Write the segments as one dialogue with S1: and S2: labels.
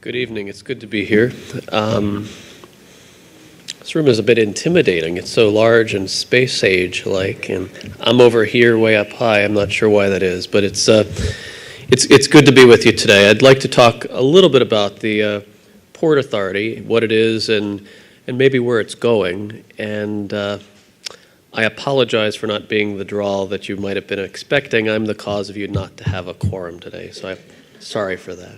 S1: Good evening. It's good to be here. This room is a bit intimidating. It's so large and space age-like, and I'm over here way up high. I'm not sure why that is, but it's good to be with you today. I'd like to talk a little bit about the Port Authority, what it is, and maybe where it's going. And I apologize for not being the drawl that you might have been expecting. I'm the cause of you not to have a quorum today, so I'm sorry for that.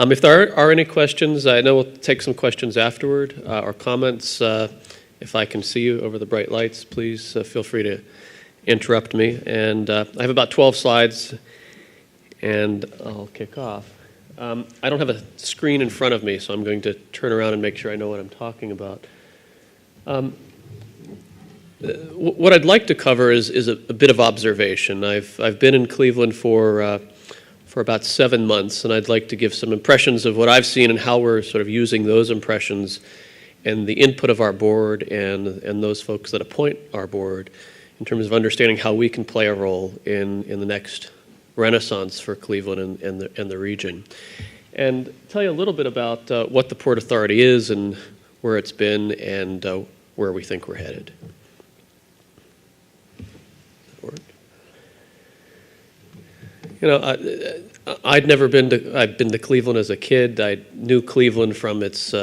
S1: If there are any questions, I know we'll take some questions afterward or comments. If I can see you over the bright lights, please feel free to interrupt me. And I have about 12 slides, and I'll kick off. I don't have a screen in front of me, so I'm going to turn around and make sure I know what I'm talking about. What I'd like to cover is a bit of observation. I've been in Cleveland for about 7 months, and I'd like to give some impressions of what I've seen and how we're sort of using those impressions and the input of our board and those folks that appoint our board in terms of understanding how we can play a role in the next renaissance for Cleveland and the region. And tell you a little bit about what the Port Authority is and where it's been and where we think we're headed. You know, I've been to Cleveland as a kid. I knew Cleveland from its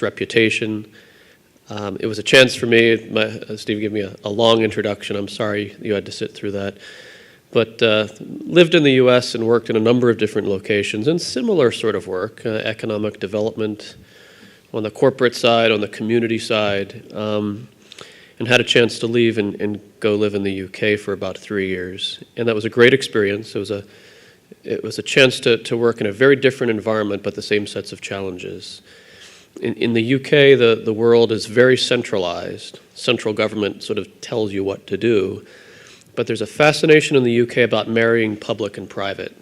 S1: reputation. It was a chance for me. Steve gave me a long introduction. I'm sorry you had to sit through that. But lived in the U.S. and worked in a number of different locations and similar sort of work, economic development on the corporate side, on the community side, and had a chance to leave and go live in the UK for about 3 years. And that was a great experience. It was a chance to work in a very different environment, but the same sets of challenges. In the UK, the world is very centralized. Central government sort of tells you what to do. But there's a fascination in the UK about marrying public and private.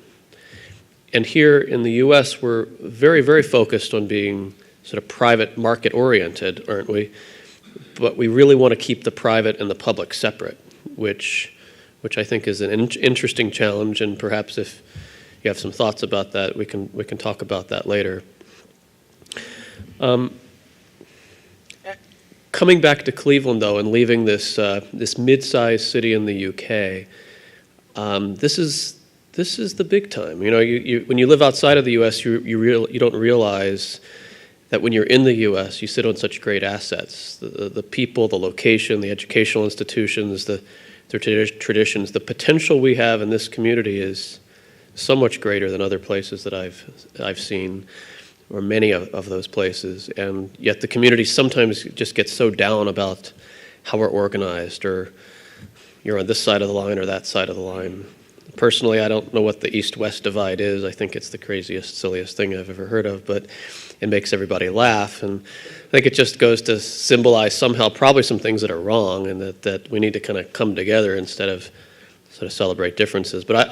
S1: And here in the US, we're very, very focused on being sort of private market-oriented, aren't we? But we really want to keep the private and the public separate, which I think is an interesting challenge. And perhaps if you have some thoughts about that, we can talk about that later. Coming back to Cleveland, though, and leaving this mid-sized city in the UK, this is the big time. You know, when you live outside of the U.S., you don't realize that when you're in the U.S., you sit on such great assets, the people, the location, the educational institutions, the traditions. The potential we have in this community is so much greater than other places that I've seen, or many of those places. And yet the community sometimes just gets so down about how we're organized, or you're on this side of the line or that side of the line. Personally, I don't know what the East-West divide is. I think it's the craziest, silliest thing I've ever heard of, but it makes everybody laugh. And I think it just goes to symbolize somehow probably some things that are wrong, and that we need to kind of come together instead of sort of celebrate differences. But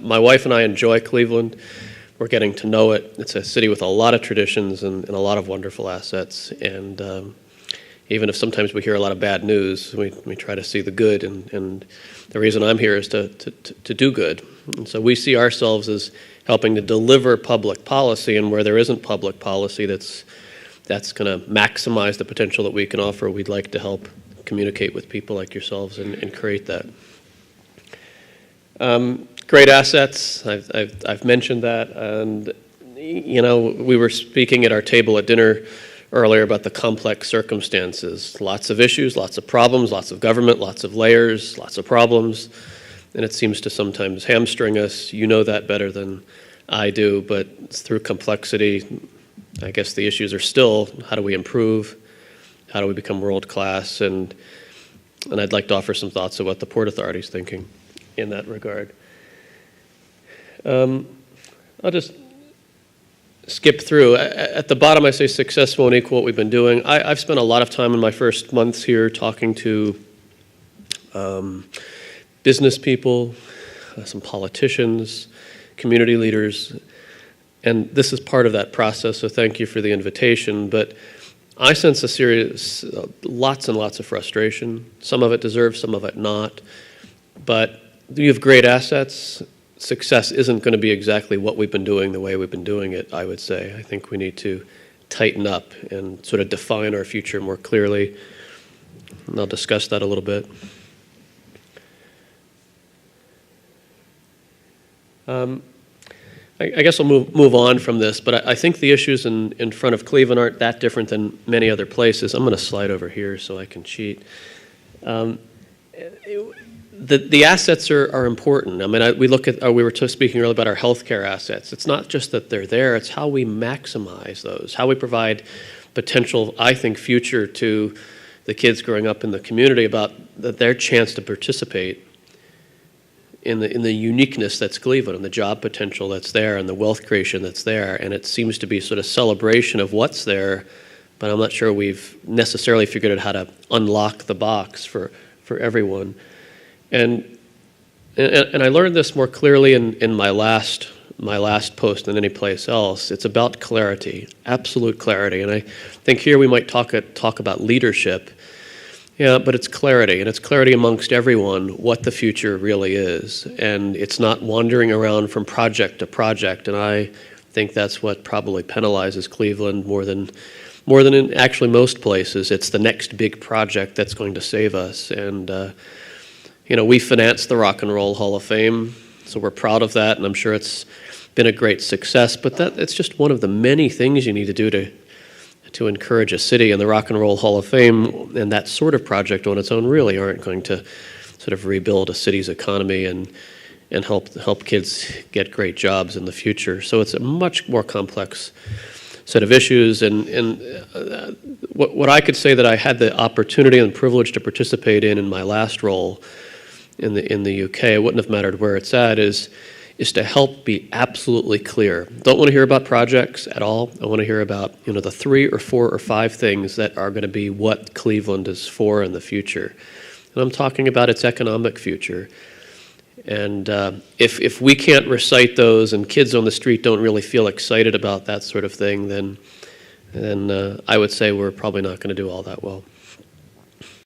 S1: my wife and I enjoy Cleveland. We're getting to know it. It's a city with a lot of traditions and a lot of wonderful assets. And even if sometimes we hear a lot of bad news, we try to see the good. And the reason I'm here is to do good. And so we see ourselves as helping to deliver public policy, and where there isn't public policy that's going to maximize the potential that we can offer, we'd like to help communicate with people like yourselves and create that. Great assets, I've mentioned that, and you know, we were speaking at our table at dinner earlier about the complex circumstances. Lots of issues, lots of problems, lots of government, lots of layers, lots of problems, and it seems to sometimes hamstring us. You know that better than I do, but through complexity, I guess the issues are still, how do we improve? How do we become world-class? And I'd like to offer some thoughts of what the Port Authority is thinking in that regard. I'll just skip through. At the bottom, I say successful and equal what we've been doing. I've spent a lot of time in my first months here talking to business people, some politicians, community leaders, and this is part of that process, so thank you for the invitation. But I sense lots and lots of frustration. Some of it deserved, some of it not. But you have great assets. success isn't going to be exactly what we've been doing the way we've been doing it, I would say. I think we need to tighten up and sort of define our future more clearly. And I'll discuss that a little bit. I guess I'll move on from this, but I think the issues in front of Cleveland aren't that different than many other places. I'm going to slide over here so I can cheat. The assets are important. I mean, we look at, we were speaking earlier about our healthcare assets. It's not just that they're there, it's how we maximize those, how we provide potential, I think, future to the kids growing up in the community about their chance to participate in the uniqueness that's Cleveland and the job potential that's there and the wealth creation that's there. And it seems to be sort of celebration of what's there, but I'm not sure we've necessarily figured out how to unlock the box for everyone. And I learned this more clearly in my last post than any place else. It's about clarity, absolute clarity. And I think here we might talk about leadership. Yeah, but it's clarity, and it's clarity amongst everyone what the future really is. And it's not wandering around from project to project, and I think that's what probably penalizes Cleveland more than in actually most places. It's the next big project that's going to save us. And, we financed the Rock and Roll Hall of Fame, so we're proud of that, and I'm sure it's been a great success, but it's just one of the many things you need to do to encourage a city, and the Rock and Roll Hall of Fame and that sort of project on its own really aren't going to sort of rebuild a city's economy and help kids get great jobs in the future. So it's a much more complex set of issues, and what I could say that I had the opportunity and privilege to participate in my last role in the UK, it wouldn't have mattered where it's at, is to help be absolutely clear. Don't want to hear about projects at all. I want to hear about the 3 or 4 or 5 things that are going to be what Cleveland is for in the future. And I'm talking about its economic future. And if we can't recite those and kids on the street don't really feel excited about that sort of thing, then I would say we're probably not going to do all that well.